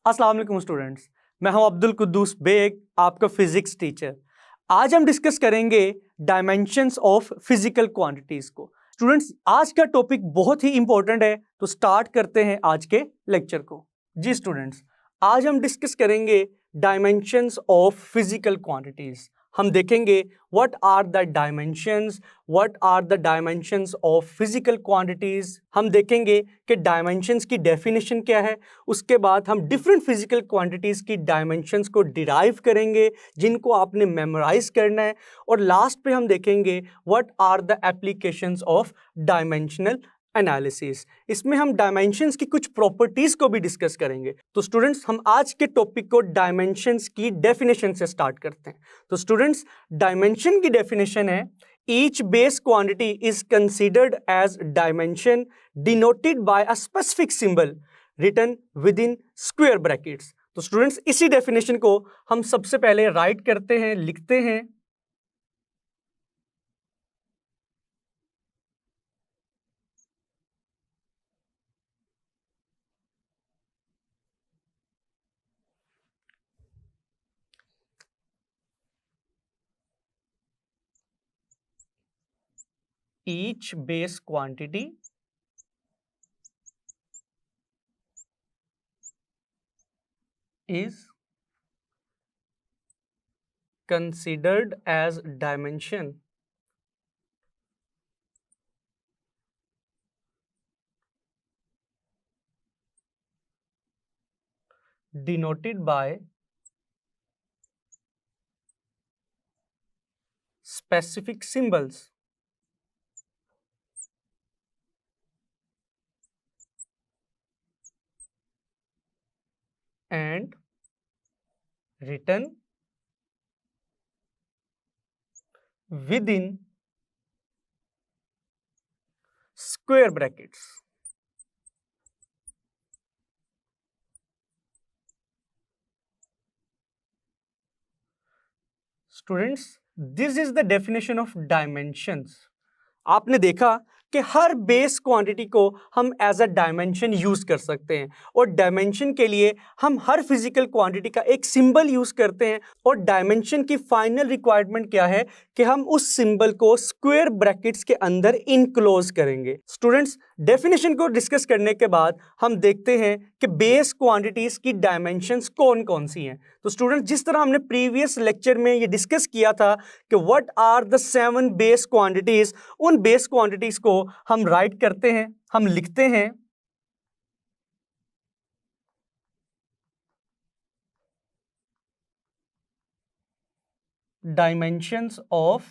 अस्सलाम वालेकुम स्टूडेंट्स, मैं हूं अब्दुल कुद्दूस बेग, आपका फिजिक्स टीचर। आज हम डिस्कस करेंगे डायमेंशंस ऑफ फिजिकल क्वांटिटीज को। स्टूडेंट्स, आज का टॉपिक बहुत ही इंपॉर्टेंट है, तो स्टार्ट करते हैं आज के लेक्चर को। जी स्टूडेंट्स, आज हम डिस्कस करेंगे डायमेंशंस ऑफ फिजिकल क्वांटिटीज। हम देखेंगे what are the dimensions of physical quantities. हम देखेंगे कि डायमेंशंस की डेफिनेशन क्या है। उसके बाद हम डिफरेंट फिजिकल क्वांटिटीज की डायमेंशंस को डिराइव करेंगे, जिनको आपने मेमोराइज करना है। और लास्ट पे हम देखेंगे what are the applications of dimensional analysis. इसमें हम डायमेंशंस की कुछ प्रॉपर्टीज को भी डिस्कस करेंगे। तो स्टूडेंट्स, हम आज के टॉपिक को डायमेंशंस की डेफिनेशन से स्टार्ट करते हैं। तो स्टूडेंट्स, डायमेंशन की डेफिनेशन है each base quantity is considered as dimension denoted by a specific symbol written within square brackets। तो स्टूडेंट्स, इसी डेफिनेशन को हम सबसे पहले राइट करते हैं, लिखते हैं। each base quantity is considered as dimension denoted by specific symbols and written within square brackets। Students, this is the definition of dimensions. आपने देखा कि हर बेस क्वांटिटी को हम एज अ डायमेंशन यूज कर सकते हैं, और डायमेंशन के लिए हम हर फिजिकल क्वांटिटी का एक सिंबल यूज करते हैं। और डायमेंशन की फाइनल रिक्वायरमेंट क्या है कि हम उस सिंबल को स्क्वायर ब्रैकेट्स के अंदर इनक्लोज करेंगे। स्टूडेंट्स, डेफिनेशन को डिस्कस करने के बाद हम देखते हैं कि बेस क्वांटिटीज की डायमेंशंस कौन कौन सी हैं। तो स्टूडेंट्स, जिस तरह हमने प्रीवियस लेक्चर में ये डिस्कस किया था कि what are the 7 base quantities, उन बेस क्वांटिटीज को हम राइट करते हैं, हम लिखते हैं। Dimensions of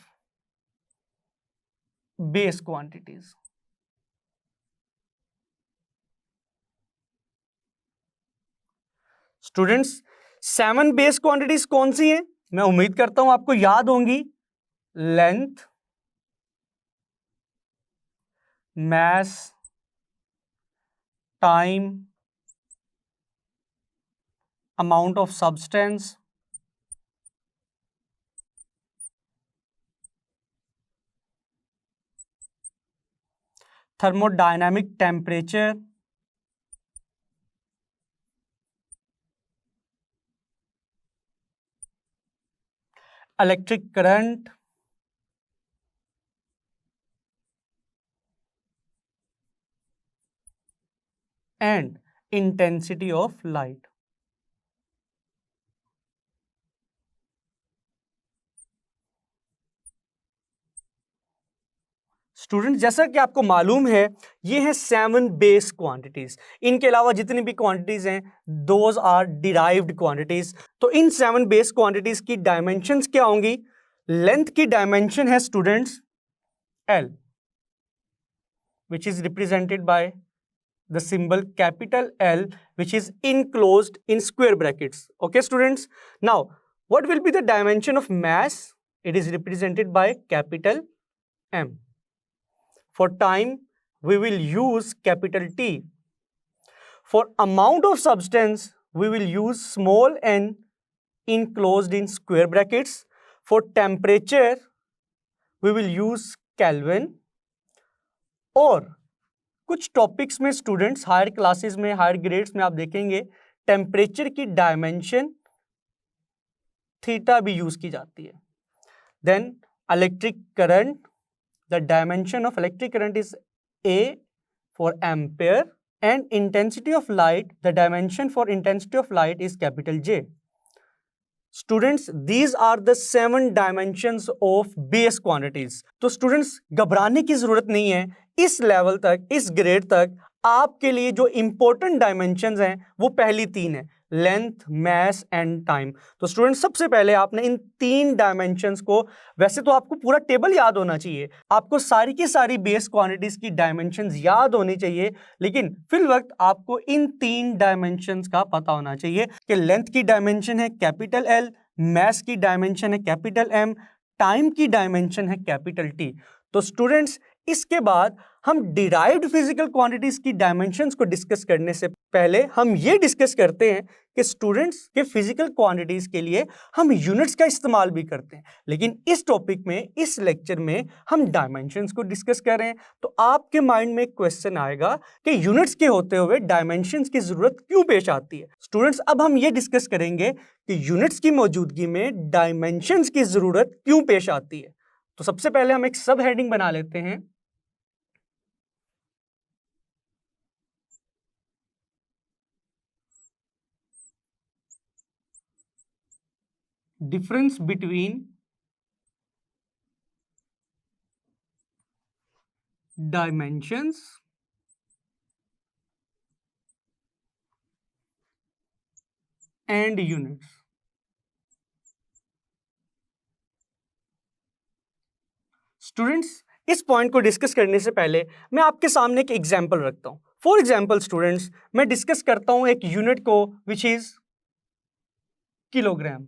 base quantities. Students, 7 base quantities कौन सी हैं? मैं उम्मीद करता हूं आपको याद होंगी। Length, mass, time, amount of substance, thermodynamic temperature, electric current, and intensity of light। Student, जैसा कि आपको मालूम है, ये है 7 बेस क्वांटिटीज। इनके अलावा जितनी भी क्वांटिटीज हैं, दोज आर डिराइव्ड क्वांटिटीज। तो इन 7 बेस क्वांटिटीज की डायमेंशंस क्या होंगी? लेंथ की डायमेंशन है students L, which is represented by the symbol capital L, which is enclosed in square brackets. Okay students, now what will be the dimension of mass? It is represented by capital M. For time, we will use capital T. For amount of substance, we will use small n enclosed in square brackets. For temperature, we will use Kelvin. और कुछ topics में students, higher classes में, higher grades में आप देखेंगे temperature की dimension theta भी use की जाती है। Then electric current, the dimension of electric current is A for ampere, and intensity of light, the dimension for intensity of light is capital J. Students, these are the 7 dimensions of base quantities. तो students घबराने की जरूरत नहीं है, इस level तक, इस grade तक आपके लिए जो इंपॉर्टेंट डायमेंशंस हैं वो पहली 3 है, लेंथ, मैस एंड टाइम। तो स्टूडेंट्स सबसे पहले आपने इन 3 डायमेंशंस को, वैसे तो आपको पूरा टेबल याद होना चाहिए, आपको सारी की सारी बेस क्वांटिटीज की डायमेंशंस याद होनी चाहिए, लेकिन फिल वक्त आपको इन 3 डायमेंशंस का पता होना चाहिए कि लेंथ की डायमेंशन है कैपिटल L, मैस की डायमेंशन है कैपिटल M, टाइम की डायमेंशन है कैपिटल T। तो स्टूडेंट्स इसके बाद हम डिराइव्ड फिजिकल क्वांटिटीज की डायमेंशंस को डिस्कस करने से पहले हम ये डिस्कस करते हैं कि स्टूडेंट्स के फिजिकल क्वांटिटीज के लिए हम यूनिट्स का इस्तेमाल भी करते हैं, लेकिन इस टॉपिक में, इस लेक्चर में हम डायमेंशंस को डिस्कस कर रहे हैं। तो आपके माइंड में एक क्वेश्चन आएगा कि यूनिट्स के होते हुए डायमेंशंस की जरूरत क्यों पेश आती है। स्टूडेंट्स अब हम ये डिस्कस करेंगे कि यूनिट्स की मौजूदगी में डायमेंशंस की जरूरत क्यों पेश आती है। तो सबसे पहले हम एक सब हेडिंग बना लेते हैं, difference between dimensions and units। Students इस पॉइंट को डिस्कस करने से पहले मैं आपके सामने एक एग्जांपल रखता हूं। फॉर एग्जांपल स्टूडेंट्स, मैं डिस्कस करता हूं एक यूनिट को विच इज किलोग्राम।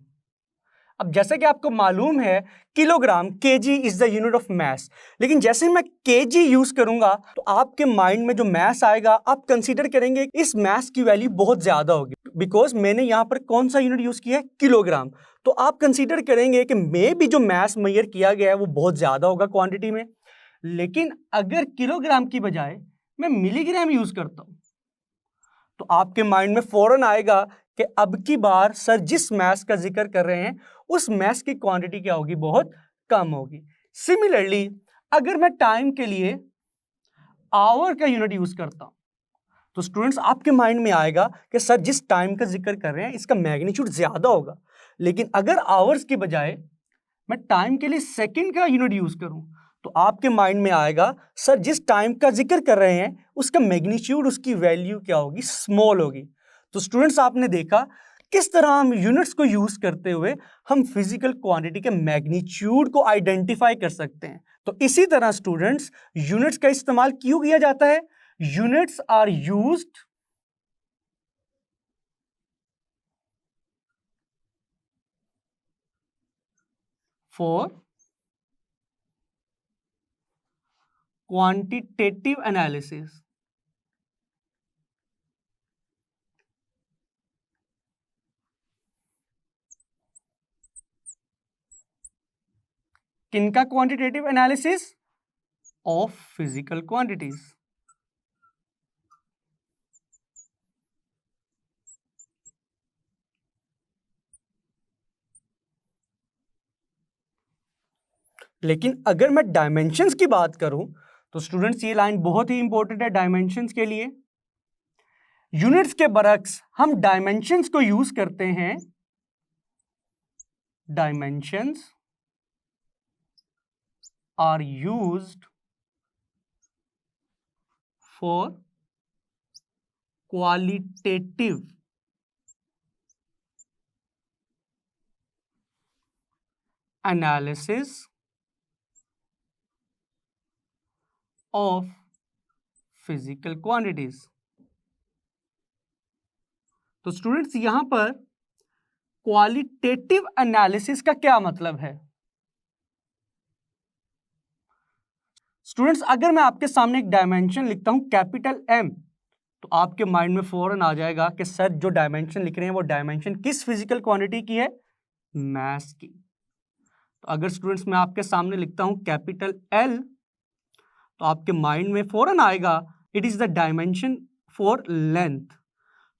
अब जैसे कि आपको मालूम है kilogram, KG is the unit of mass, लेकिन जैसे मैं केजी यूज करूंगा तो आपके माइंड में जो मैस आएगा आप कंसीडर करेंगे इस मैस की वैल्यू बहुत ज्यादा होगी, बिकॉज मैंने यहां पर कौन सा यूनिट यूज किया है, किलोग्राम। तो आप कंसीडर करेंगे कि मे भी जो मैस मेजर किया गया है वो बहुत ज्यादा होगा क्वांटिटी में। लेकिन अगर किलोग्राम की बजाय मैं मिलीग्राम यूज करता हूं तो आपके माइंड में फौरन आएगा कि अब की बार सर जिस मैस का जिक्र कर रहे हैं उस मैस की क्वांटिटी क्या होगी, बहुत कम होगी। सिमिलरली अगर मैं टाइम के लिए आवर का यूनिट यूज करता हूं तो स्टूडेंट्स आपके माइंड में आएगा कि सर जिस टाइम का जिक्र कर रहे हैं इसका मैग्नीट्यूड ज्यादा होगा। लेकिन अगर आवर्स की बजाय मैं टाइम के लिए सेकंड का यूनिट यूज करूं तो आपके माइंड में आएगा सर जिस टाइम का जिक्र कर रहे हैं उसका मैग्नीट्यूड, उसकी वैल्यू क्या होगी, स्मॉल होगी। तो स्टूडेंट्स आपने देखा किस तरह हम यूनिट्स को यूज करते हुए हम फिजिकल क्वांटिटी के मैग्नीट्यूड को आइडेंटिफाई कर सकते हैं। तो इसी तरह स्टूडेंट्स यूनिट्स का इस्तेमाल क्यों किया जाता है, units are used for quantitative analysis. किनका quantitative analysis, of physical quantities. लेकिन अगर मैं डायमेंशंस की बात करूं तो स्टूडेंट्स ये लाइन बहुत ही इंपॉर्टेंट है डायमेंशंस के लिए। यूनिट्स के बरक्स हम डायमेंशंस को यूज करते हैं, dimensions are used for qualitative analysis of physical quantities. तो स्टूडेंट्स यहां पर क्वालिटेटिव एनालिसिस का क्या मतलब है। स्टूडेंट्स अगर मैं आपके सामने एक डायमेंशन लिखता हूं कैपिटल M तो आपके माइंड में फौरन आ जाएगा कि सर जो डायमेंशन लिख रहे हैं वो डायमेंशन किस फिजिकल क्वांटिटी की है, मैस की। तो अगर स्टूडेंट्स मैं आपके सामने लिखता हूं कैपिटल L तो आपके माइंड में फौरन आएगा it is the dimension for length.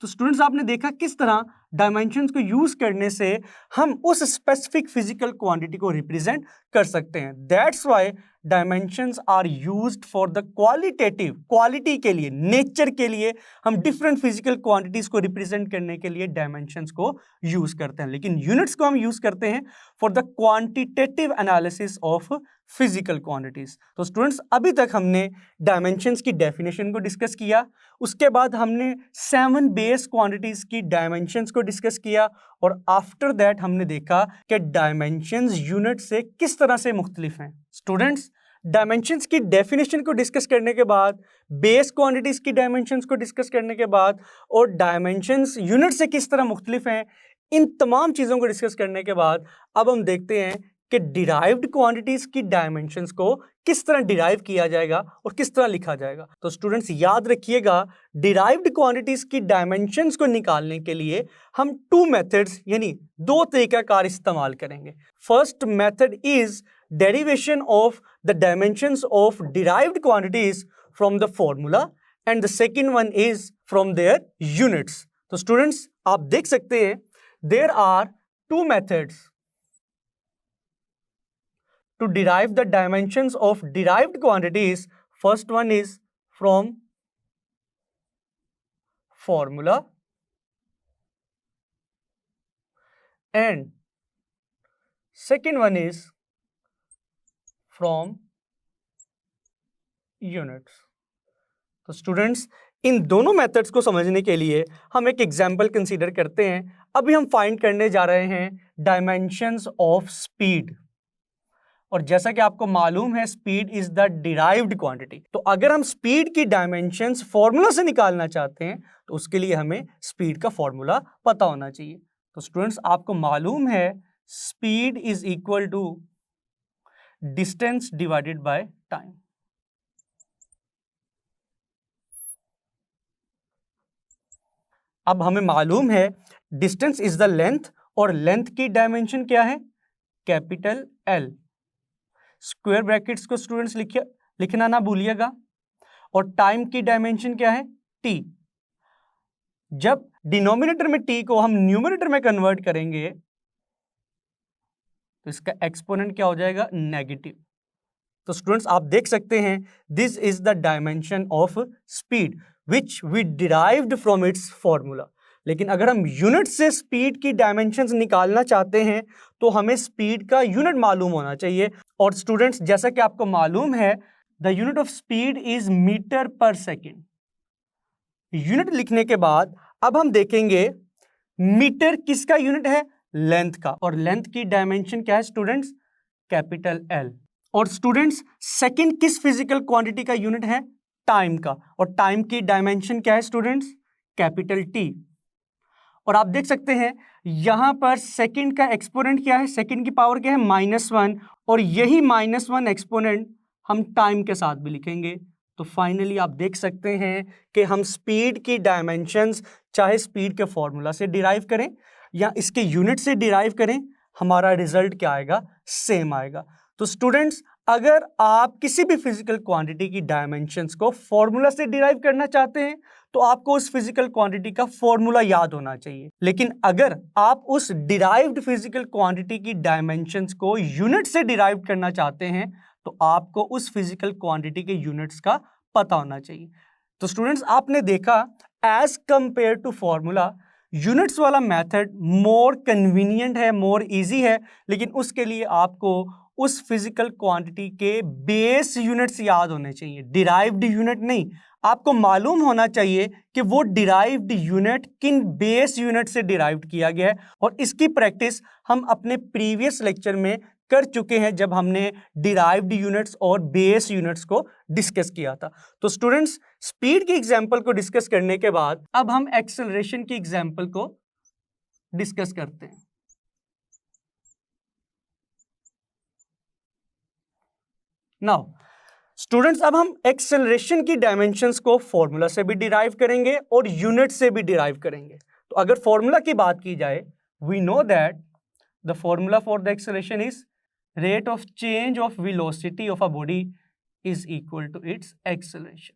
तो स्टूडेंट्स आपने देखा किस तरह डायमेंशंस को यूज करने से हम उस स्पेसिफिक फिजिकल क्वांटिटी को रिप्रेजेंट कर सकते हैं। That's why dimensions are used for the qualitative, quality के लिए, नेचर के लिए हम डिफरेंट फिजिकल क्वांटिटीज को रिप्रेजेंट करने के लिए डायमेंशंस को यूज करते हैं, लेकिन यूनिट्स को हम यूज करते हैं for the quantitative analysis of physical quantities. तो स्टूडेंट्स अभी तक हमने डायमेंशंस की डेफिनेशन को डिस्कस किया, उसके बाद हमने 7 बेस क्वांटिटीज की डायमेंशंस को डिस्कस किया, और आफ्टर दैट हमने देखा कि डायमेंशंस यूनिट से किस तरह से मुख्तलिफ हैं। स्टूडेंट्स डायमेंशंस की डेफिनेशन को डिस्कस करने के बाद, बेस क्वांटिटीज की डायमेंशंस को डिस्कस करने के बाद, और डायमेंशंस यूनिट से किस तरह मुख्तलिफ हैं, इन तमाम चीज़ों को डिस्कस करने के बाद अब हम देखते हैं कि डिराइव्ड क्वांटिटीज की डायमेंशंस को किस तरह डिराइव किया जाएगा और किस तरह लिखा जाएगा। तो स्टूडेंट्स याद रखिएगा, डिराइव्ड क्वांटिटीज की डायमेंशंस को निकालने के लिए हम 2 मेथड्स यानी 2 तरीकाकार इस्तेमाल करेंगे। First method is derivation of the dimensions of derived quantities from the formula, and the second one is from their units. तो स्टूडेंट्स आप देख सकते हैं there are 2 methods to derive the dimensions of derived quantities. First one is from formula, and second one is from units. तो students in दोनों methods को समझने के लिए हम एक एग्जाम्पल कंसीडर करते हैं। अभी हम फाइंड करने जा रहे हैं डायमेंशंस ऑफ स्पीड, और जैसा कि आपको मालूम है speed is the derived quantity. तो अगर हम स्पीड की डायमेंशंस फॉर्मूला से निकालना चाहते हैं तो उसके लिए हमें स्पीड का फॉर्मूला पता होना चाहिए। तो स्टूडेंट्स आपको मालूम है speed is equal to distance divided by time. अब हमें मालूम है डिस्टेंस इज द लेंथ, और लेंथ की डायमेंशन क्या है, कैपिटल एल। स्क्वायर ब्रैकेट्स को स्टूडेंट्स लिखना ना भूलिएगा। और टाइम की डायमेंशन क्या है, टी। जब डिनोमिनेटर में टी को हम न्यूमरेटर में कन्वर्ट करेंगे तो इसका एक्सपोनेंट क्या हो जाएगा, नेगेटिव। तो स्टूडेंट्स आप देख सकते हैं this is the dimension of speed which we derived from its formula. लेकिन अगर हम यूनिट से स्पीड की डायमेंशंस निकालना चाहते हैं तो हमें स्पीड का यूनिट मालूम होना चाहिए। और स्टूडेंट्स जैसा कि आपको मालूम है the unit of speed is metre per second. Unit लिखने के बाद अब हम देखेंगे मीटर किसका यूनिट है, लेंथ का, और लेंथ की डायमेंशन क्या है स्टूडेंट्स, कैपिटल एल। और स्टूडेंट्स सेकेंड किस फिजिकल क्वांटिटी का यूनिट है, टाइम का, और टाइम की डायमेंशन क्या है स्टूडेंट्स, कैपिटल टी। और आप देख सकते हैं यहां पर सेकंड का एक्सपोनेंट क्या है, सेकंड की पावर क्या है, -1, और यही -1 एक्सपोनेंट हम टाइम के साथ भी लिखेंगे। तो फाइनली आप देख सकते हैं कि हम स्पीड की डायमेंशंस चाहे स्पीड के फॉर्मूला से डिराइव करें या इसके यूनिट से डिराइव करें, हमारा रिजल्ट क्या आएगा, सेम आएगा। तो स्टूडेंट्स अगर आप किसी भी फिजिकल क्वांटिटी की डायमेंशंस को फॉर्मूला से डिराइव करना चाहते हैं तो आपको उस फिजिकल क्वांटिटी का फॉर्मूला याद होना चाहिए। लेकिन अगर आप उस डिराइव्ड फिजिकल क्वांटिटी की डायमेंशंस को यूनिट से डिराइव करना चाहते हैं तो आपको उस फिजिकल क्वांटिटी के यूनिट्स का पता होना चाहिए। तो स्टूडेंट्स आपने देखा as compare to formula units वाला मेथड मोर कन्वीनियंट है, मोर इजी है, लेकिन उसके लिए आपको उस फिजिकल क्वांटिटी के बेस यूनिट्स याद होने चाहिए, डिराइव्ड यूनिट नहीं। आपको मालूम होना चाहिए कि वो डिराइव्ड यूनिट किन बेस यूनिट से डिराइव्ड किया गया है, और इसकी प्रैक्टिस हम अपने प्रीवियस लेक्चर में कर चुके हैं जब हमने डिराइव्ड यूनिट्स और बेस यूनिट्स को डिस्कस किया था। तो स्टूडेंट्स स्पीड की एग्जांपल को डिस्कस करने के बाद अब हम एक्सेलरेशन की एग्जांपल को डिस्कस करते हैं। नाउ स्टूडेंट्स अब हम एक्सेलरेशन की डायमेंशंस को फॉर्मूला से भी डिराइव करेंगे और यूनिट से भी डिराइव करेंगे। तो अगर फॉर्मूला की बात की जाए, we know that the formula for the acceleration is rate of change of velocity of a body is equal to its acceleration.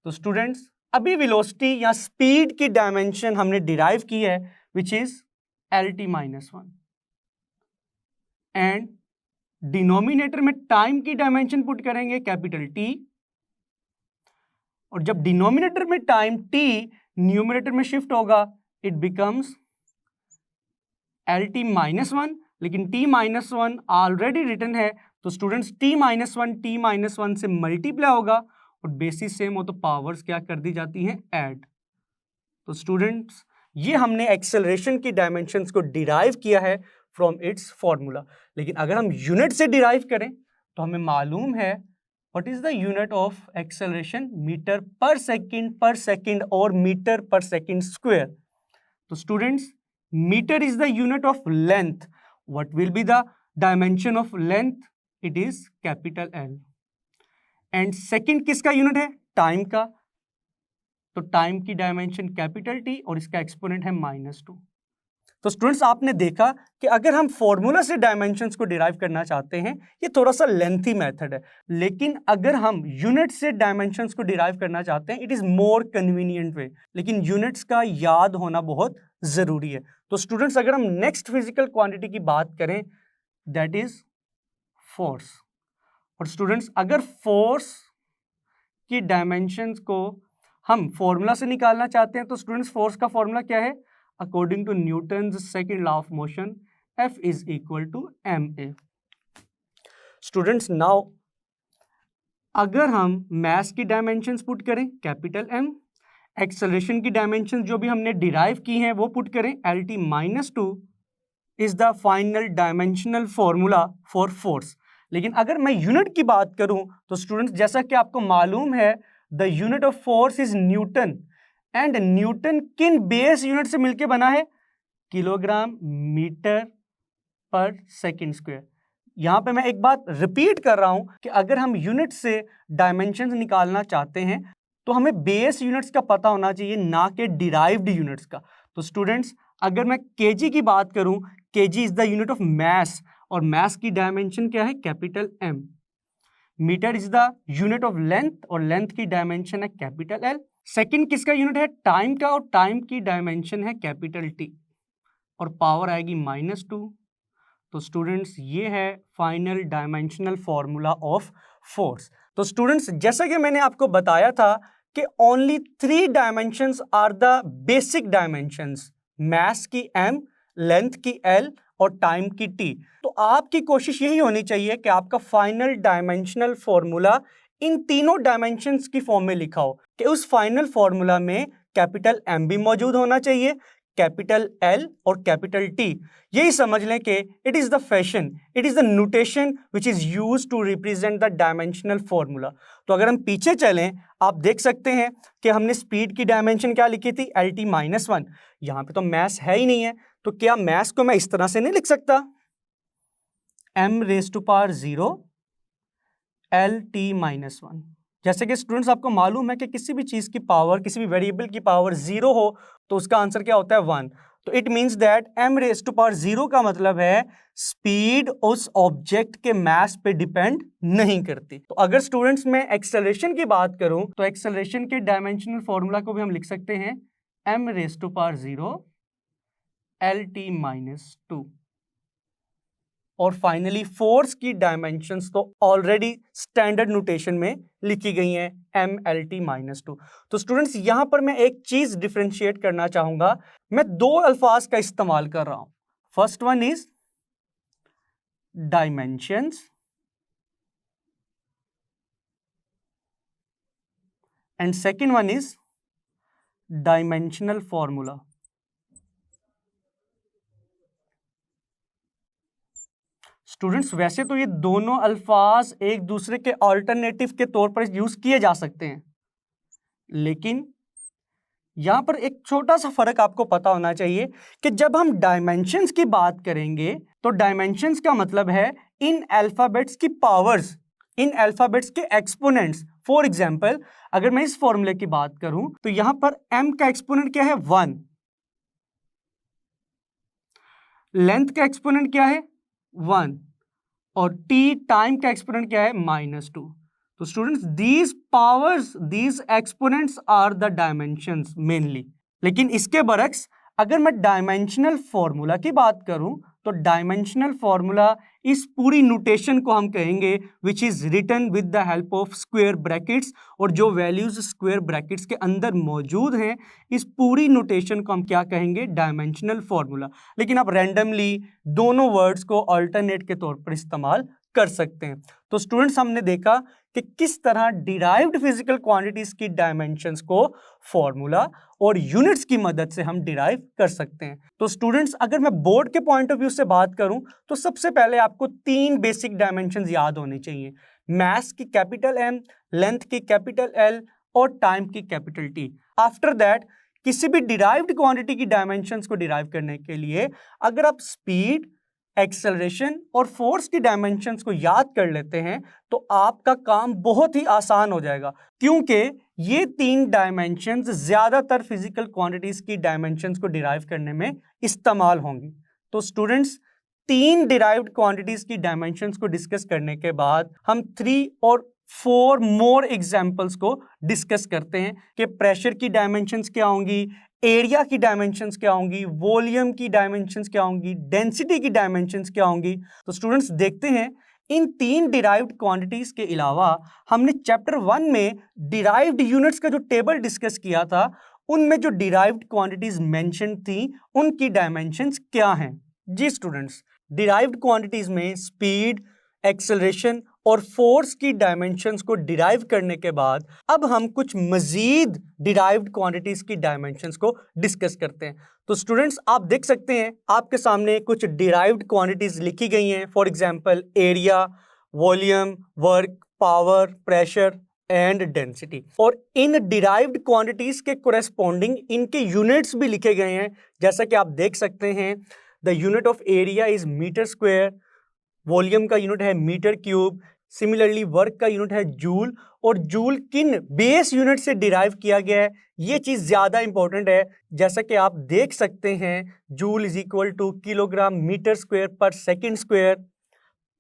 तो स्टूडेंट्स अभी वेलोसिटी या स्पीड की डायमेंशन हमने डिराइव की है which is LT-1 and denominator में time की dimension put करेंगे कैपिटल T, और जब डिनोमिनेटर में टाइम T न्यूमरेटर में शिफ्ट होगा इट बिकम्स LT-1, लेकिन T-1 ऑलरेडी रिटन है, तो स्टूडेंट्स T-1 से मल्टीप्लाई होगा और बेसिस सेम हो तो पावर्स क्या कर दी जाती हैं, ऐड। तो स्टूडेंट्स ये हमने एक्सेलरेशन की डायमेंशंस को डिराइव किया है फ्रॉम इट्स फॉर्मूला। लेकिन अगर हम यूनिट से डिराइव करें तो हमें मालूम है what is the unit of acceleration, metre per second और मीटर पर सेकंड स्क्वायर। तो students metre is the unit of length, what will be the dimension of length, it is capital L। And second किसका unit है, time का, तो time की dimension capital T और इसका exponent है -2। तो स्टूडेंट्स आपने देखा कि अगर हम फॉर्मूला से डायमेंशंस को डिराइव करना चाहते हैं ये थोड़ा सा लेंथी मेथड है, लेकिन अगर हम यूनिट से डायमेंशंस को डिराइव करना चाहते हैं it is more convenient way, लेकिन यूनिट्स का याद होना बहुत जरूरी है। तो स्टूडेंट्स अगर हम नेक्स्ट फिजिकल क्वांटिटी की बात करें दैट इज फोर्स, और स्टूडेंट्स अगर फोर्स की डायमेंशंस को हम फॉर्मूला से निकालना चाहते हैं तो स्टूडेंट्स फोर्स का फॉर्मूला क्या है, according to Newton's second law of motion F is equal to ma। Students now अगर हम मास की डायमेंशंस पुट करें कैपिटल M, एक्सेलरेशन की डायमेंशंस जो भी हमने डिराइव की हैं वो पुट करें LT-2 is the final dimensional formula for force. लेकिन अगर मैं यूनिट की बात करूं तो स्टूडेंट्स जैसा कि आपको मालूम है the unit of force is Newton, and Newton किन बेस यूनिट से मिलकर बना है, kilogram metre per second square. यहां पे मैं एक बात रिपीट कर रहा हूं कि अगर हम यूनिट से डायमेंशंस निकालना चाहते हैं तो हमें बेस यूनिट्स का पता होना चाहिए ना कि डिराइव्ड यूनिट्स का। तो स्टूडेंट्स अगर मैं केजी की बात करूं, KG is the unit of mass, और मास की डायमेंशन क्या है, capital M। Metre is the unit of length, और लेंथ की डायमेंशन है कैपिटल L। सेकंड किसका यूनिट है, टाइम का, और टाइम की डायमेंशन है कैपिटल T, और पावर आएगी -2। तो स्टूडेंट्स ये है final dimensional formula of force. तो स्टूडेंट्स जैसा कि मैंने आपको बताया था कि only 3 dimensions are the basic dimensions, mass की M, लेंथ की L और टाइम की T। तो आपकी कोशिश यही होनी चाहिए कि आपका फाइनल डायमेंशनल फॉर्मूला इन तीनों डायमेंशंस की फॉर्म में लिखा हो, कि उस फाइनल फॉर्मूला में कैपिटल M भी मौजूद होना चाहिए, कैपिटल L और कैपिटल T। यही समझ लें कि it is the fashion, it is the notation which is used to represent the dimensional formula. तो अगर हम पीछे चलें आप देख सकते हैं कि हमने स्पीड की डायमेंशन क्या लिखी थी, LT-1। यहां पे तो मास है ही नहीं है, तो क्या मास को मैं इस तरह से नहीं लिख सकता, m⁻0 LT-1। जैसे कि स्टूडेंट्स आपको मालूम है कि किसी भी चीज की पावर, किसी भी वेरिएबल की पावर 0 हो तो उसका आंसर क्या होता है, 1। तो इट मींस दैट m⁻0 का मतलब है स्पीड उस ऑब्जेक्ट के मास पे डिपेंड नहीं करती। तो अगर स्टूडेंट्स मैं एक्सेलरेशन की बात करूं तो एक्सेलरेशन के डायमेंशनल फॉर्मूला को भी हम लिख सकते हैं m⁻0 LT-2। और फाइनली फोर्स की डायमेंशंस तो ऑलरेडी स्टैंडर्ड नोटेशन में लिखी गई हैं MLT-2। तो स्टूडेंट्स यहां पर मैं एक चीज डिफरेंशिएट करना चाहूंगा, मैं 2 अल्फाज का इस्तेमाल कर रहा हूं। First one is dimensions and second one is dimensional formula. Students वैसे तो ये दोनों अल्फाज एक दूसरे के अल्टरनेटिव के तौर पर यूज किए जा सकते हैं, लेकिन यहां पर एक छोटा सा फर्क आपको पता होना चाहिए कि जब हम डायमेंशंस की बात करेंगे तो डायमेंशंस का मतलब है इन अल्फाबेट्स की पावर्स, इन अल्फाबेट्स के एक्सपोनेंट्स। फॉर एग्जांपल अगर मैं इस फॉर्मूले की बात करूं तो यहां पर m का एक्सपोनेंट क्या है, 1, लेंथ का एक्सपोनेंट क्या है, 1, और t टाइम का एक्सपोनेंट क्या है, -2। तो students these powers, these exponents are the dimensions mainly. लेकिन इसके बरक्स अगर मैं डायमेंशनल फॉर्मूला की बात करूं तो डायमेंशनल फॉर्मूला इस पूरी नोटेशन को हम कहेंगे which is written with the help of square brackets, और जो वैल्यूज स्क्वायर ब्रैकेट्स के अंदर मौजूद हैं इस पूरी नोटेशन को हम क्या कहेंगे, डायमेंशनल फॉर्मूला। लेकिन आप रैंडमली दोनों वर्ड्स को अल्टरनेट के तौर पर इस्तेमाल कर सकते हैं। तो स्टूडेंट्स हमने देखा कि किस तरह डिराइव्ड फिजिकल क्वांटिटीज की डायमेंशंस को फॉर्मूला और यूनिट्स की मदद से हम डिराइव कर सकते हैं। तो स्टूडेंट्स अगर मैं बोर्ड के पॉइंट ऑफ व्यू से बात करूं तो सबसे पहले आपको 3 बेसिक डायमेंशंस याद होने चाहिए, मास की कैपिटल M, लेंथ की कैपिटल L और टाइम की कैपिटल T। आफ्टर दैट किसी भी डिराइव्ड क्वांटिटी की डायमेंशंस को डिराइव करने के लिए अगर आप स्पीड, एक्सेलरेशन और फोर्स की डायमेंशंस को याद कर लेते हैं तो आपका काम बहुत ही आसान हो जाएगा, क्योंकि ये 3 डायमेंशंस ज्यादातर फिजिकल क्वांटिटीज की डायमेंशंस को डिराइव करने में इस्तेमाल होंगी। तो स्टूडेंट्स 3 डिराइव्ड क्वांटिटीज की डायमेंशंस को डिस्कस करने के बाद हम 3 और 4 मोर एग्जाम्पल्स को डिस्कस करते हैं कि प्रेशर की डायमेंशंस क्या होंगी, एरिया की डायमेंशंस क्या होंगी, वॉल्यूम की डायमेंशंस क्या होंगी, डेंसिटी की डायमेंशंस क्या होंगी। तो स्टूडेंट्स देखते हैं इन 3 डिराइव्ड क्वांटिटीज के अलावा हमने चैप्टर 1 में डिराइव्ड यूनिट्स का जो टेबल डिस्कस किया था उनमें जो डिराइव्ड क्वांटिटीज मेंशन थी उनकी डायमेंशंस क्या हैं। जी स्टूडेंट्स, डिराइव्ड क्वांटिटीज में स्पीड, एक्सेलरेशन और फोर्स की डायमेंशंस को डिराइव करने के बाद अब हम कुछ मजीद डिराइव्ड क्वांटिटीज की डायमेंशंस को डिस्कस करते हैं। तो स्टूडेंट्स आप देख सकते हैं आपके सामने कुछ डिराइव्ड क्वांटिटीज लिखी गई हैं, for example area, volume, work, power, pressure and density. और इन डिराइव्ड क्वांटिटीज के कोरेस्पॉन्डिंग इनके यूनिट्स भी लिखे गए हैं, जैसा कि आप देख सकते हैं the unit of area is metre square, volume का यूनिट है मीटर क्यूब, सिमिलरली वर्क का यूनिट है जूल, और जूल किन बेस यूनिट से डिराइव किया गया है ये चीज़ ज़्यादा इंपॉर्टेंट है। जैसा कि आप देख सकते हैं joule is equal to kilogram metre square per second square.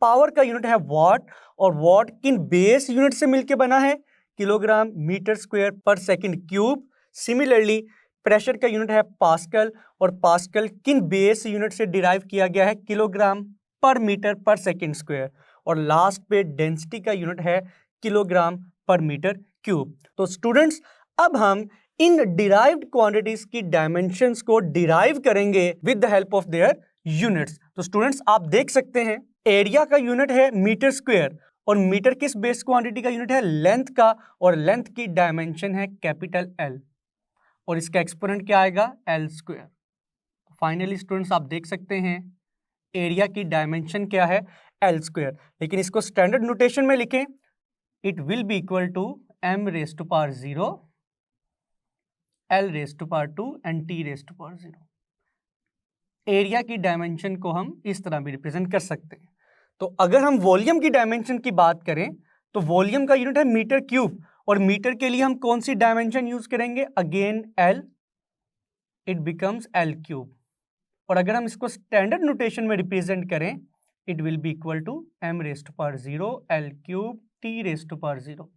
Power का यूनिट है वॉट, और वॉट किन बेस यूनिट से मिलकर बना है, kilogram metre square per second cube. Similarly pressure का यूनिट है पास्कल, और पास्कल किन बेस यूनिट से डिराइव किया गया है, kilogram per metre per second square. और लास्ट पे डेंसिटी का यूनिट है किलोग्राम पर मीटर क्यूब। तो स्टूडेंट्स अब हम इन डिराइव्ड क्वांटिटीज की डायमेंशंस को डिराइव करेंगे with the help of their units. तो स्टूडेंट्स आप देख सकते हैं एरिया का यूनिट है मीटर स्क्वायर, और मीटर किस बेस क्वांटिटी का यूनिट है, लेंथ का, और लेंथ की डायमेंशन है कैपिटल L, और इसका एक्सपोनेंट क्या आएगा, L स्क्वायर। फाइनली स्टूडेंट्स आप देख सकते हैं एरिया की डायमेंशन क्या है, L स्क्वायर। लेकिन इसको स्टैंडर्ड नोटेशन में लिखें, it will be equal to m raise to power 0, L raise to power 2 and T raise to power 0। Area की डायमेंशन को हम इस तरह भी रिप्रेजेंट कर सकते हैं। तो अगर हम वॉल्यूम की डायमेंशन की बात करें तो वॉल्यूम का यूनिट है मीटर क्यूब, और मीटर के लिए हम कौन सी डायमेंशन यूज करेंगे, again L, it becomes L cube. और अगर हम इसको स्टैंडर्ड नोटेशन में रिप्रेजेंट करें it will be equal to m raise to power 0, L cube, T raise to power 0।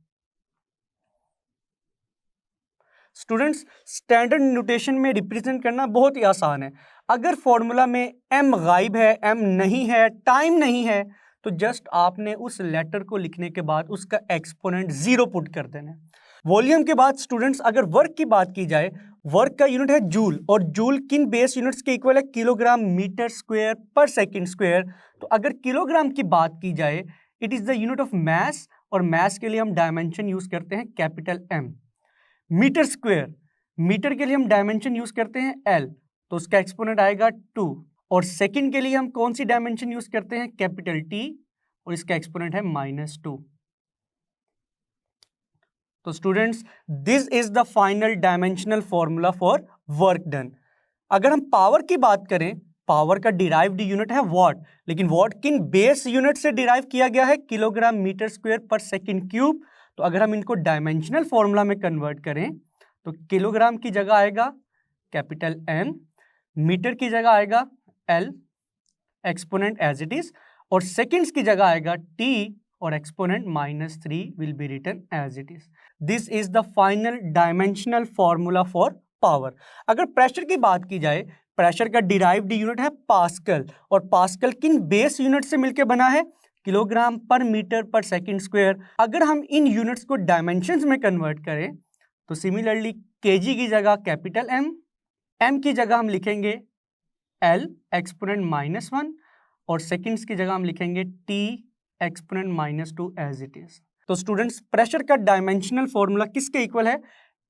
Students standard notation में रिप्रेजेंट करना बहुत ही आसान है। अगर फॉर्मूला में m गायब है, m नहीं है, टाइम नहीं है, तो जस्ट आपने उस लेटर को लिखने के बाद उसका एक्सपोनेंट 0 पुट कर देना है। वॉल्यूम के बाद स्टूडेंट्स अगर वर्क की बात की जाए, वर्क का यूनिट है जूल, और जूल किन बेस यूनिट्स के इक्वल है, kilogram metre square per second square. तो अगर किलोग्राम की बात की जाए it is the unit of mass, और मास के लिए हम डायमेंशन यूज करते हैं capital M। Metre square, metre के लिए हम डायमेंशन यूज करते हैं L, तो उसका एक्सपोनेंट आएगा 2। और सेकंड के लिए हम कौन सी डायमेंशन यूज करते हैं, कैपिटल T, और इसका एक्सपोनेंट है -2। तो students this is the final dimensional formula for work done. अगर हम पावर की बात करें, पावर का डिराइव्ड यूनिट है वॉट, लेकिन वॉट किन बेस यूनिट से डिराइव किया गया है, kilogram metre square per second cube. तो अगर हम इनको डायमेंशनल फॉर्मूला में कन्वर्ट करें तो किलोग्राम की जगह आएगा कैपिटल M, मीटर की जगह आएगा L, exponent as it is, और सेकेंड्स की जगह आएगा T, और exponent -3 will be written as it is. This is the final dimensional formula for power. अगर प्रेशर की बात की जाए, प्रेशर का डिराइव्ड यूनिट है पास्कल, और पास्कल किन बेस यूनिट से मिलकर बना है? Kilogram per metre per second square. अगर हम इन यूनिट्स को डायमेंशंस में कन्वर्ट करें तो सिमिलरली केजी की जगह कैपिटल एम की जगह हम लिखेंगे L एक्सपोनेंट -1 और सेकंड्स की जगह हम लिखेंगे T exponent -2 as it is. तो स्टूडेंट्स, प्रेशर का डायमेंशनल फॉर्मूला किसके इक्वल है?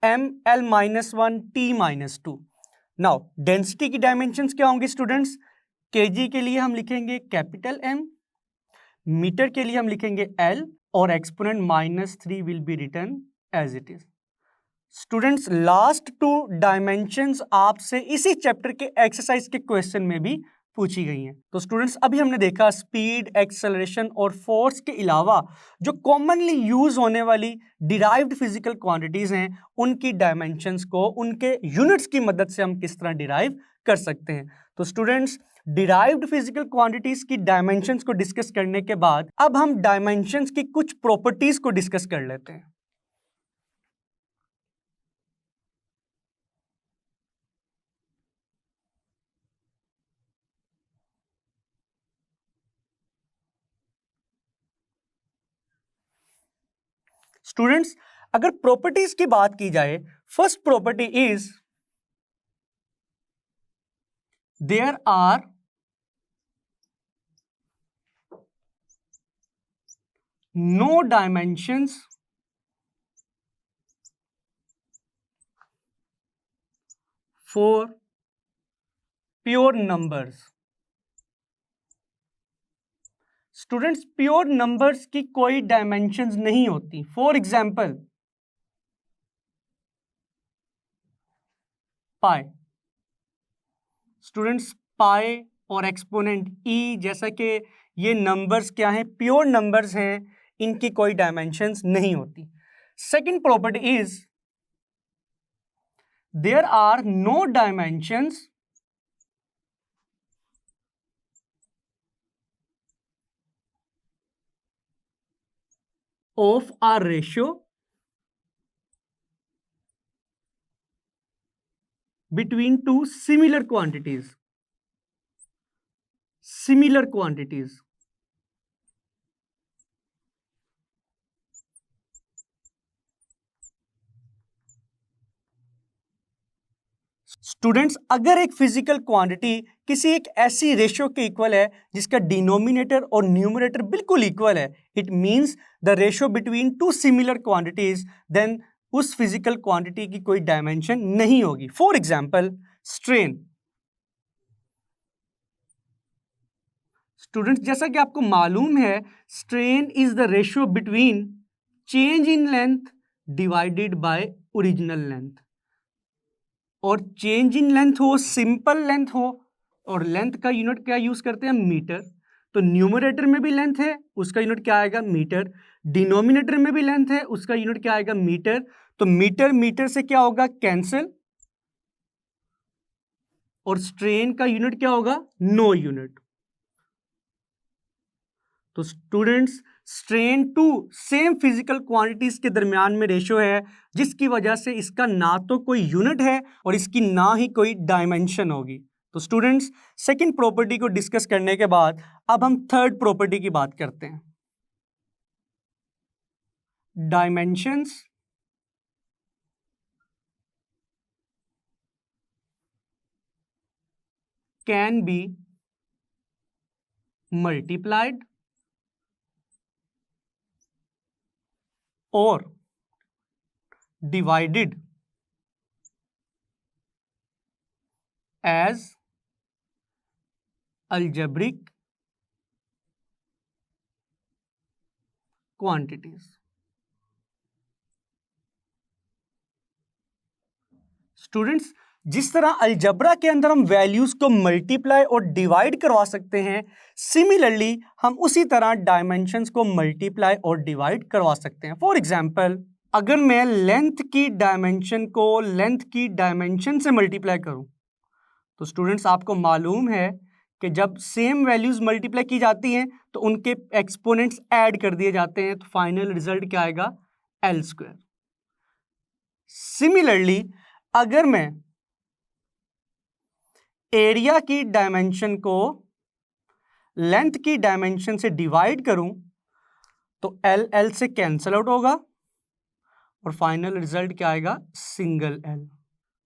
mL-1 T-2। नाउ डेंसिटी की डायमेंशंस क्या होंगी स्टूडेंट्स? केजी के लिए हम लिखेंगे कैपिटल M, मीटर के लिए हम लिखेंगे L और exponent -3 will be written as it is. Students, last 2 dimensions आपसे इसी चैप्टर के एक्सरसाइज के क्वेश्चन में भी पूछी गई हैं। तो स्टूडेंट्स, अभी हमने देखा स्पीड, एक्सेलरेशन और फोर्स के अलावा जो कॉमनली यूज होने वाली डिराइव्ड फिजिकल क्वांटिटीज हैं, उनकी डायमेंशंस को उनके यूनिट्स की मदद से हम किस तरह डिराइव कर सकते हैं। तो स्टूडेंट्स, डिराइव्ड फिजिकल क्वांटिटीज की डायमेंशंस को डिस्कस करने के बाद अब हम डायमेंशंस की कुछ प्रॉपर्टीज को डिस्कस कर लेते हैं। स्टूडेंट्स, अगर प्रॉपर्टीज की बात की जाए, first property is there are no dimensions for pure numbers. Students, pure numbers की कोई डायमेंशंस नहीं होती। For example pi. Students, pi और एक्सपोनेंट ई जैसा कि ये नंबर्स क्या हैं? प्योर नंबर्स हैं, इनकी कोई डायमेंशंस नहीं होती। Second property is there are no dimensions of a ratio between two similar quantities. Similar quantities. Students, अगर एक फिजिकल क्वांटिटी किसी एक ऐसी रेशियो के इक्वल है जिसका डिनोमिनेटर और न्यूमरेटर बिल्कुल इक्वल है, it means the ratio between two similar quantities, then उस फिजिकल क्वांटिटी की कोई डायमेंशन नहीं होगी। For example strain. स्टूडेंट्स, जैसा कि आपको मालूम है, strain is the ratio between change in length divided bye original length. और चेंज इन लेंथ हो, सिंपल लेंथ हो, और लेंथ का यूनिट क्या यूज करते हैं? मीटर। तो न्यूमरेटर में भी लेंथ है, उसका यूनिट क्या आएगा? मीटर। डिनोमिनेटर में भी लेंथ है, उसका यूनिट क्या आएगा? मीटर। तो मीटर मीटर से क्या होगा? कैंसिल। और स्ट्रेन का यूनिट क्या होगा? No unit. तो students, strain two same physical quantities के दरमियान में रेशियो है, जिसकी वजह से इसका ना तो कोई यूनिट है और इसकी ना ही कोई डायमेंशन होगी। तो स्टूडेंट्स, सेकंड प्रॉपर्टी को डिस्कस करने के बाद अब हम थर्ड प्रॉपर्टी की बात करते हैं। Dimensions can be multiplied or divided as algebraic quantities. Students, जिस तरह अलजब्रा के अंदर हम वैल्यूज को मल्टीप्लाई और डिवाइड करवा सकते हैं, सिमिलरली हम उसी तरह डायमेंशंस को मल्टीप्लाई और डिवाइड करवा सकते हैं। फॉर एग्जांपल, अगर मैं लेंथ की डायमेंशन को लेंथ की डायमेंशन से मल्टीप्लाई करूं, तो स्टूडेंट्स आपको मालूम है कि जब सेम वैल्यूज मल्टीप्लाई की जाती हैं तो उनके एक्सपोनेंट्स ऐड कर दिए जाते हैं, तो फाइनल रिजल्ट क्या आएगा, एल स्क्वायर। सिमिलरली अगर मैं एरिया की डायमेंशन को लेंथ की डायमेंशन से डिवाइड करूं तो एल एल से कैंसल आउट होगा और फाइनल रिजल्ट क्या आएगा, सिंगल एल।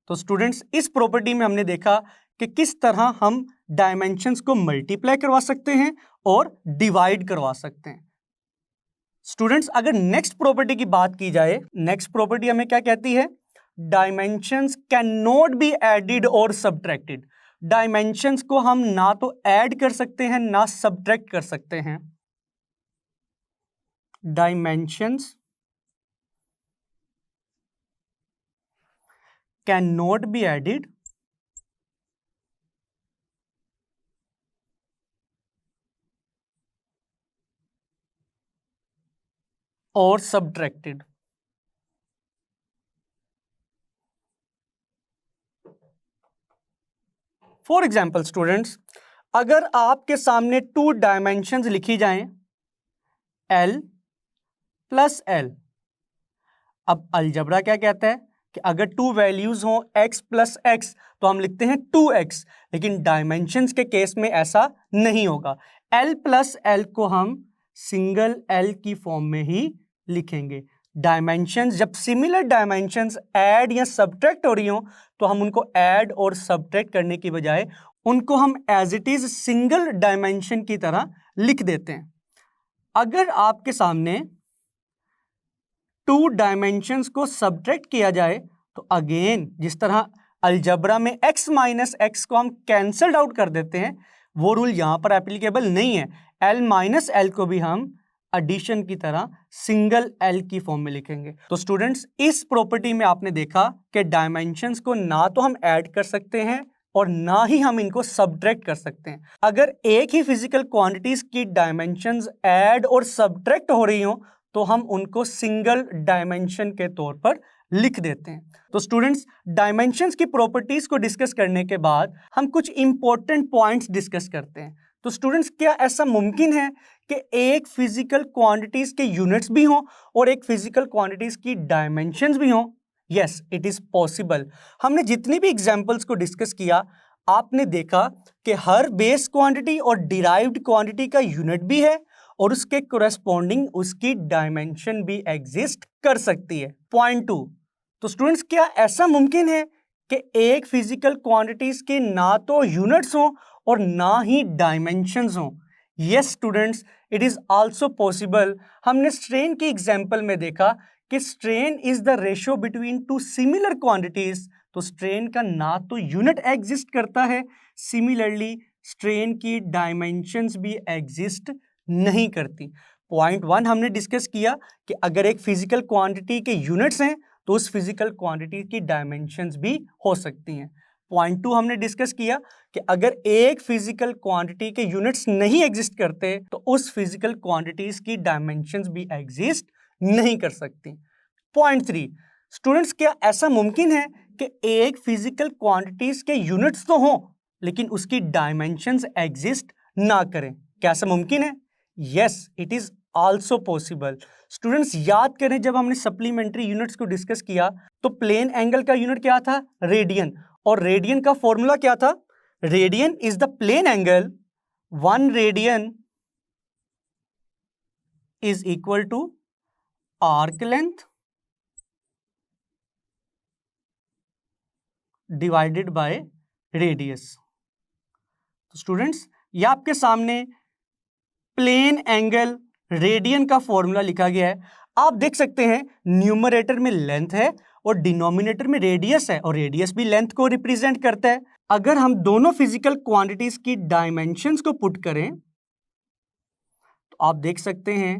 तो स्टूडेंट्स, इस प्रॉपर्टी में हमने देखा कि किस तरह हम डायमेंशंस को मल्टीप्लाई करवा सकते हैं और डिवाइड करवा सकते हैं। स्टूडेंट्स, अगर नेक्स्ट प्रॉपर्टी की बात की जाए, नेक्स्ट प्रॉपर्टी हमें क्या कहती है, dimensions can not be added और सब्ट्रैक्टेड। डायमेंशंस को हम ना तो ऐड कर सकते हैं ना सब्ट्रैक्ट कर सकते हैं। Dimensions can not be added और सब्ट्रैक्टेड। फॉर एग्जाम्पल स्टूडेंट्स, अगर आपके सामने 2 डायमेंशंस लिखी जाएं, L प्लस L। अब अलजबरा क्या कहता है कि अगर 2 वैल्यूज हों x प्लस x तो हम लिखते हैं 2x, लेकिन डायमेंशंस के केस में ऐसा नहीं होगा। L प्लस L को हम सिंगल L की फॉर्म में ही लिखेंगे। डायमेंशंस जब सिमिलर डायमेंशंस ऐड या सब्ट्रैक्ट हो रही हो तो हम उनको ऐड और सब्ट्रैक्ट करने की बजाय उनको हम as it is single dimension की तरह लिख देते हैं। अगर आपके सामने 2 डायमेंशंस को सब्ट्रैक्ट किया जाए तो अगेन जिस तरह अलजबरा में x माइनस एक्स को हम कैंसल्ड आउट कर देते हैं, वो रूल यहां पर एप्लीकेबल नहीं है। L माइनस L को भी हम एडिशन की तरह सिंगल L की फॉर्म में लिखेंगे। तो स्टूडेंट्स, इस प्रॉपर्टी में आपने देखा कि डायमेंशंस को ना तो हम ऐड कर सकते हैं और ना ही हम इनको सब्ट्रैक्ट कर सकते हैं। अगर एक ही फिजिकल क्वांटिटीज की डायमेंशंस ऐड और सब्ट्रैक्ट हो रही हो तो हम उनको सिंगल डायमेंशन के तौर पर लिख देते हैं। तो स्टूडेंट्स, डायमेंशंस की प्रॉपर्टीज को डिस्कस करने के बाद हम कुछ इंपॉर्टेंट पॉइंट्स डिस्कस करते हैं। तो स्टूडेंट्स, क्या ऐसा मुमकिन है कि एक फिजिकल क्वांटिटीज के यूनिट्स भी हों और एक फिजिकल क्वांटिटीज की डायमेंशंस भी हों? Yes, it is possible. हमने जितनी भी एग्जांपल्स को डिस्कस किया, आपने देखा कि हर बेस क्वांटिटी और डिराइव्ड क्वांटिटी का यूनिट भी है और उसके कोरेस्पॉन्डिंग उसकी डायमेंशन भी एग्जिस्ट कर सकती है। पॉइंट 2, तो स्टूडेंट्स, क्या ऐसा मुमकिन है कि एक फिजिकल क्वांटिटीज के ना तो यूनिट्स हों और ना ही डायमेंशंस हों? Yes students, it is also possible. हमने स्ट्रेन की एग्जांपल में देखा कि strain is the ratio between 2 similar quantities. तो स्ट्रेन का ना तो यूनिट एग्जिस्ट करता है, सिमिलरली स्ट्रेन की डायमेंशंस भी एग्जिस्ट नहीं करती। पॉइंट 1 हमने डिस्कस किया कि अगर एक फिजिकल क्वांटिटी के यूनिट्स हैं तो उस फिजिकल क्वांटिटी की डायमेंशंस भी हो सकती हैं। पॉइंट 2 हमने डिस्कस किया कि अगर एक फिजिकल क्वांटिटी के यूनिट्स नहीं एग्जिस्ट करते तो उस फिजिकल क्वांटिटीज की डायमेंशंस भी एग्जिस्ट नहीं कर सकती। पॉइंट 3, स्टूडेंट्स, क्या ऐसा मुमकिन है कि एक फिजिकल क्वांटिटीज के यूनिट्स तो हों लेकिन उसकी डायमेंशंस एग्जिस्ट ना करें? क्या ऐसा मुमकिन है? Yes, it is also possible. Students, याद करें जब हमने सप्लीमेंट्री यूनिट्स को डिस्कस किया तो प्लेन एंगल का यूनिट क्या था? रेडियन। और रेडियन का फॉर्मूला क्या था? Radian is the plane angle, 1 radian is equal to arc length divided by radius. तो स्टूडेंट्स, ये आपके सामने प्लेन एंगल रेडियन का फॉर्मूला लिखा गया है। आप देख सकते हैं न्यूमरेटर में लेंथ है और डिनोमिनेटर में रेडियस है, और रेडियस भी लेंथ को रिप्रेजेंट करता है। अगर हम दोनों फिजिकल क्वांटिटीज की डायमेंशंस को पुट करें तो आप देख सकते हैं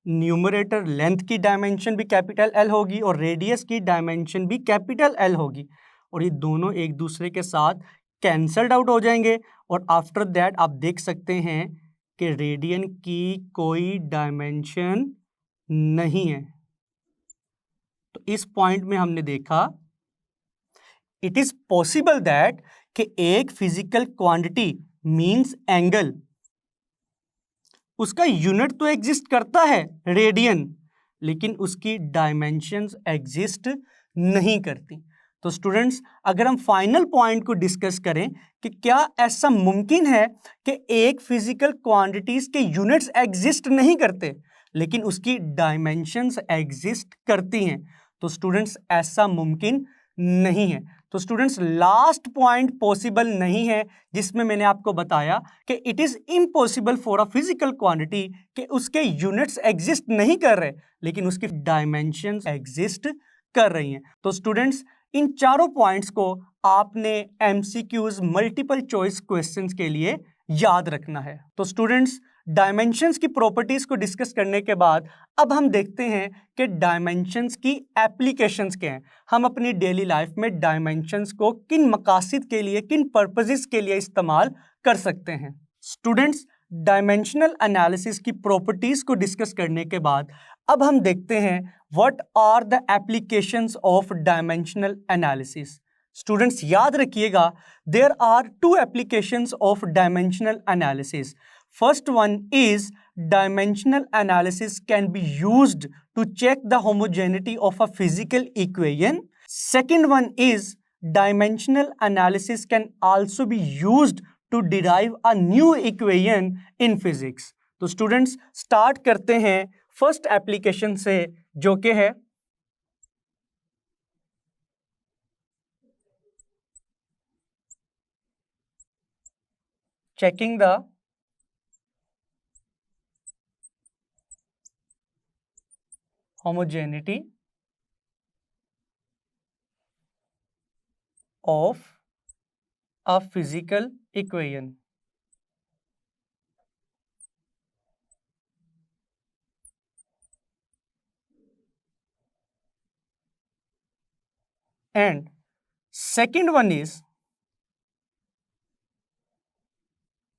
न्यूमरेटर लेंथ की डायमेंशन भी कैपिटल एल होगी और रेडियस की डायमेंशन भी कैपिटल एल होगी, और ये दोनों एक दूसरे के साथ कैंसल्ड आउट हो जाएंगे। और आफ्टर दैट आप देख सकते हैं कि रेडियन की कोई डायमेंशन नहीं है। तो इस पॉइंट में हमने देखा इट इज पॉसिबल दैट कि एक फिजिकल क्वांटिटी मीन्स एंगल, उसका यूनिट तो एग्जिस्ट करता है रेडियन, लेकिन उसकी डायमेंशंस एग्जिस्ट नहीं करती। तो स्टूडेंट्स, अगर हम फाइनल पॉइंट को डिस्कस करें कि क्या ऐसा मुमकिन है कि एक फिजिकल क्वांटिटीज के यूनिट्स एग्जिस्ट नहीं करते लेकिन उसकी डायमेंशंस एग्जिस्ट करती हैं, तो स्टूडेंट्स ऐसा मुमकिन नहीं है। तो स्टूडेंट्स, लास्ट पॉइंट पॉसिबल नहीं है, जिसमें मैंने आपको बताया कि it is impossible for a physical quantity कि उसके यूनिट्स एग्जिस्ट नहीं कर रहे लेकिन उसकी डायमेंशंस एग्जिस्ट कर रही हैं। तो स्टूडेंट्स, इन चारों पॉइंट्स को आपने एमसीक्यूज मल्टीपल चॉइस क्वेश्चंस के लिए याद रखना है। तो स्टूडेंट्स, डायमेंशंस की प्रॉपर्टीज को डिस्कस करने के बाद अब हम देखते हैं कि डायमेंशंस की एप्लीकेशंस क्या हैं। हम अपनी डेली लाइफ में डायमेंशंस को किन मकासद के लिए, किन पर्पसेस के लिए इस्तेमाल कर सकते हैं। स्टूडेंट्स, डायमेंशनल एनालिसिस की प्रॉपर्टीज को डिस्कस करने के बाद अब हम देखते हैं what are the applications of dimensional analysis. Students, याद रखिएगा, there are two applications of dimensional analysis. First one is dimensional analysis can be used to check the homogeneity of a physical equation. Second one is dimensional analysis can also be used to derive a new equation in physics. तो students, start करते हैं first application से, जो कि है checking the homogeneity of a physical equation. And second one is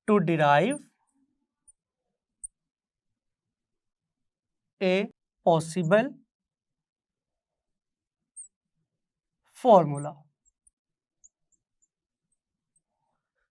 to derive a possible formula.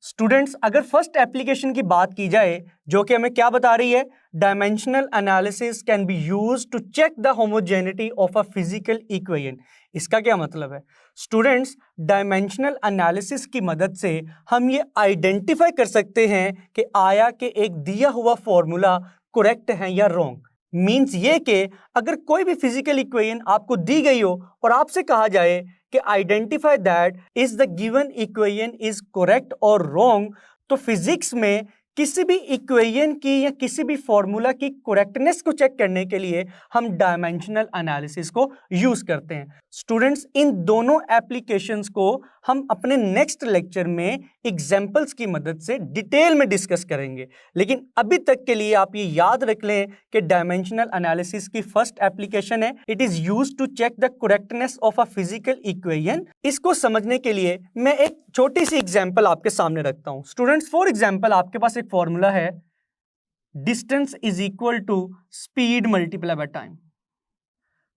Students, अगर first application की बात की जाए, जो कि हमें क्या बता रही है, dimensional analysis can be used to check the homogeneity of a physical equation. इसका क्या मतलब है? स्टूडेंट्स, डायमेंशनल एनालिसिस की मदद से हम ये आइडेंटिफाई कर सकते हैं कि आया कि एक दिया हुआ फॉर्मूला करेक्ट है या रॉन्ग। मीन्स ये कि अगर कोई भी फिजिकल इक्वेशन आपको दी गई हो और आपसे कहा जाए कि identify that is the given equation is correct और रॉन्ग, तो फिजिक्स में किसी भी इक्वेशन की या किसी भी फॉर्मूला की करेक्टनेस को चेक करने के लिए हम डायमेंशनल एनालिसिस को यूज करते हैं। स्टूडेंट्स, इन दोनों एप्लीकेशंस को हम अपने नेक्स्ट लेक्चर में एग्जांपल्स की मदद से डिटेल में डिस्कस करेंगे, लेकिन अभी तक के लिए आप ये याद रख लें कि डायमेंशनल एनालिसिस की फर्स्ट एप्लीकेशन है, it is used to check the correctness of a physical equation. इसको समझने के लिए मैं एक छोटी सी एग्जांपल आपके सामने रखता हूं। स्टूडेंट्स, फॉर एग्जांपल आपके पास एक फॉर्मूला है, distance is equal to speed multiply by time.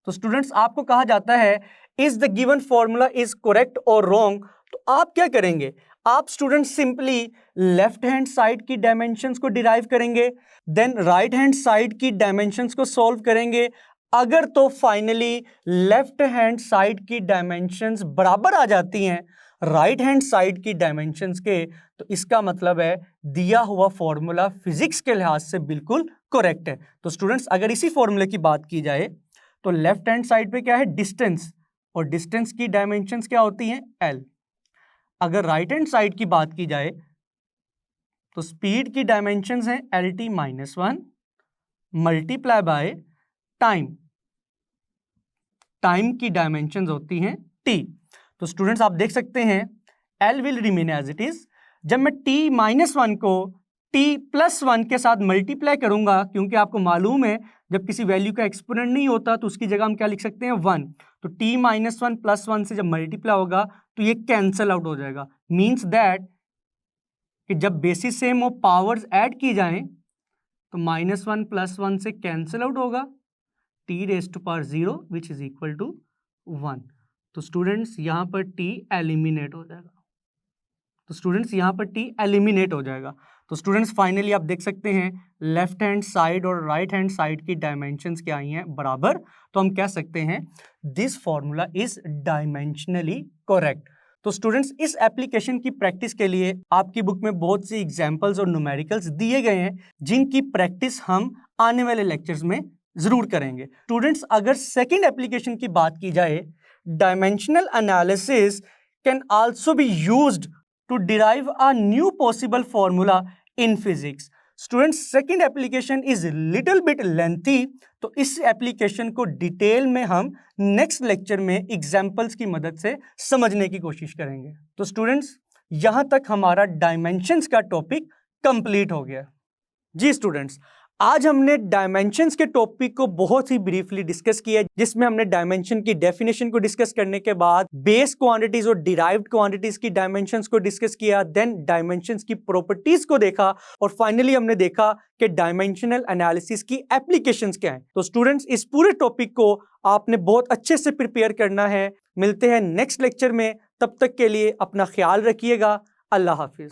तो स्टूडेंट्स, आपको कहा जाता है is the given formula is correct और रॉन्ग, तो आप क्या करेंगे? आप students simply left hand side की डायमेंशंस को डिराइव करेंगे, देन राइट हैंड साइड की डायमेंशंस को सॉल्व करेंगे। अगर तो फाइनली लेफ्ट हैंड साइड की डायमेंशंस बराबर आ जाती हैं राइट हैंड साइड की डायमेंशंस के, तो इसका मतलब है दिया हुआ फॉर्मूला फिजिक्स के लिहाज से बिल्कुल करेक्ट है। तो स्टूडेंट्स, अगर इसी फॉर्मूले की बात की जाए तो लेफ्ट हैंड साइड पे क्या है? डिस्टेंस, और डिस्टेंस की डायमेंशंस क्या होती हैं? एल। अगर राइट हैंड साइड की बात की जाए तो स्पीड की डायमेंशंस हैं L T minus one multiply by time, time की डायमेंशंस होती हैं टी। तो स्टूडेंट्स, आप देख सकते हैं L will remain as it is. जब मैं टी माइनस वन को टी प्लस वन के साथ मल्टीप्लाई करूंगा, क्योंकि आपको मालूम है जब किसी वैल्यू का एक्सपोनेंट नहीं होता तो उसकी जगह हम क्या लिख सकते हैं? वन। तो T minus one plus one से जब मल्टीप्लाई होगा तो ये कैंसल आउट हो जाएगा। मीन्स दैट कि जब बेसिस सेम हो पावर्स ऐड की जाएं तो माइनस वन प्लस वन से कैंसल आउट होगा, T raise to power zero which is equal to one. तो स्टूडेंट्स, यहां पर टी एलिमिनेट हो जाएगा। तो स्टूडेंट्स यहाँ पर टी एलिमिनेट हो जाएगा। तो स्टूडेंट्स फाइनली आप देख सकते हैं लेफ्ट हैंड साइड और राइट हैंड साइड की डायमेंशंस क्या आई हैं बराबर। तो हम कह सकते हैं this formula is dimensionally correct. तो स्टूडेंट्स इस एप्लीकेशन की प्रैक्टिस के लिए आपकी बुक में बहुत सी एग्जांपल्स और न्यूमेरिकल्स दिए गए हैं जिनकी प्रैक्टिस हम आने वाले लेक्चर्स में जरूर करेंगे। स्टूडेंट्स अगर सेकंड एप्लीकेशन की बात की जाए, dimensional analysis can also be used to derive a new possible formula in physics. Students second application is little bit lengthy, तो इस एप्लीकेशन को डिटेल में हम नेक्स्ट लेक्चर में एग्जांपल्स की मदद से समझने की कोशिश करेंगे। तो स्टूडेंट्स यहां तक हमारा डायमेंशंस का टॉपिक कंप्लीट हो गया। जी स्टूडेंट्स, आज हमने डायमेंशंस के टॉपिक को बहुत ही ब्रीफली डिस्कस किया, जिसमें हमने डायमेंशन की डेफिनेशन को डिस्कस करने के बाद बेस क्वांटिटीज और डिराइव्ड क्वांटिटीज की डायमेंशंस को डिस्कस किया, देन डायमेंशंस की प्रॉपर्टीज को देखा और फाइनली हमने देखा कि डायमेंशनल एनालिसिस की एप्लीकेशंस क्या हैं। तो स्टूडेंट्स इस पूरे टॉपिक को आपने बहुत अच्छे से प्रिपेयर करना है। मिलते हैं नेक्स्ट लेक्चर में, तब तक के लिए अपना ख्याल रखिएगा। अल्लाह हाफिज।